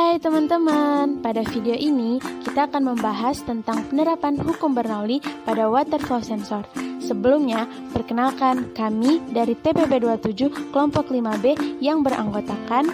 Hai teman-teman, pada video ini kita akan membahas tentang penerapan hukum Bernoulli pada water flow sensor. Sebelumnya, perkenalkan kami dari TPP 27 kelompok 5B yang beranggotakan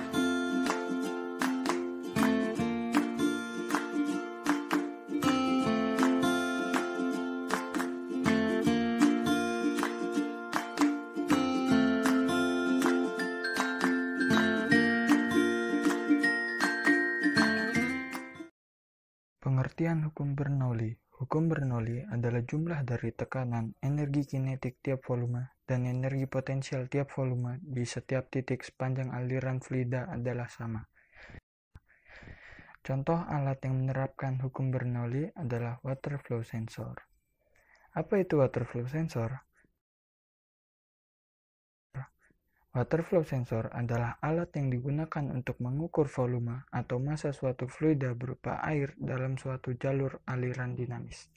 Pengertian hukum Bernoulli. Hukum Bernoulli adalah jumlah dari tekanan, energi kinetik tiap volume, dan energi potensial tiap volume di setiap titik sepanjang aliran fluida adalah sama. Contoh alat yang menerapkan hukum Bernoulli adalah water flow sensor. Apa itu water flow sensor? Water flow sensor adalah alat yang digunakan untuk mengukur volume atau massa suatu fluida berupa air dalam suatu jalur aliran dinamis.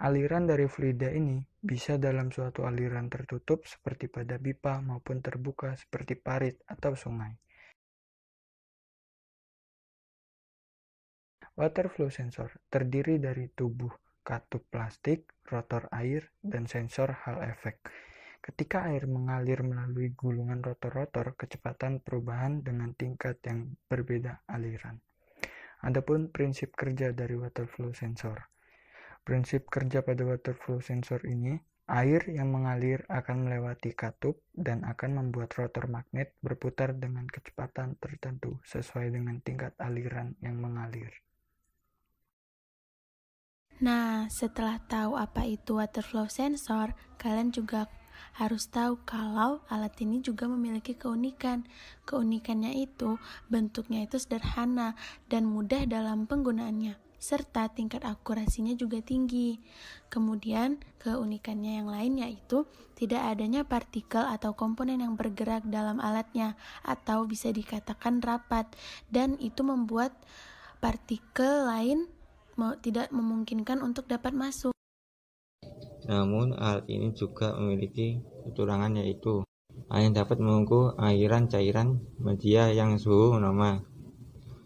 Aliran dari fluida ini bisa dalam suatu aliran tertutup seperti pada pipa maupun terbuka seperti parit atau sungai. Water flow sensor terdiri dari tubuh katup plastik, rotor air, dan sensor Hall effect. Ketika air mengalir melalui gulungan rotor-rotor, kecepatan perubahan dengan tingkat yang berbeda aliran. Adapun prinsip kerja dari water flow sensor. Prinsip kerja pada water flow sensor ini, air yang mengalir akan melewati katup dan akan membuat rotor magnet berputar dengan kecepatan tertentu sesuai dengan tingkat aliran yang mengalir. Nah, setelah tahu apa itu water flow sensor, kalian juga harus tahu kalau alat ini juga memiliki keunikan. Keunikannya itu bentuknya itu sederhana dan mudah dalam penggunaannya, serta tingkat akurasinya juga tinggi. Kemudian, keunikannya yang lain yaitu tidak adanya partikel atau komponen yang bergerak dalam alatnya, atau bisa dikatakan rapat, dan itu membuat partikel lain tidak memungkinkan untuk dapat masuk. Namun, alat ini juga memiliki kekurangan yaitu hanya dapat mengukur aliran cairan media yang suhu normal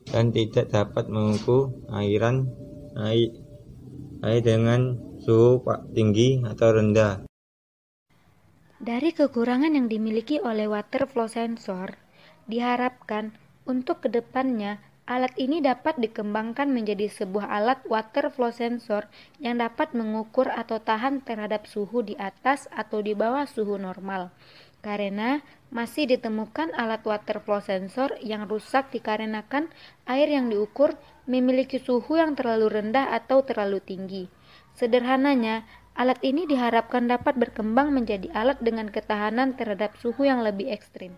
dan tidak dapat mengukur aliran air dengan suhu tinggi atau rendah. Dari kekurangan yang dimiliki oleh water flow sensor, diharapkan untuk kedepannya alat ini dapat dikembangkan menjadi sebuah alat water flow sensor yang dapat mengukur atau tahan terhadap suhu di atas atau di bawah suhu normal. Karena masih ditemukan alat water flow sensor yang rusak dikarenakan air yang diukur memiliki suhu yang terlalu rendah atau terlalu tinggi. Sederhananya, alat ini diharapkan dapat berkembang menjadi alat dengan ketahanan terhadap suhu yang lebih ekstrim.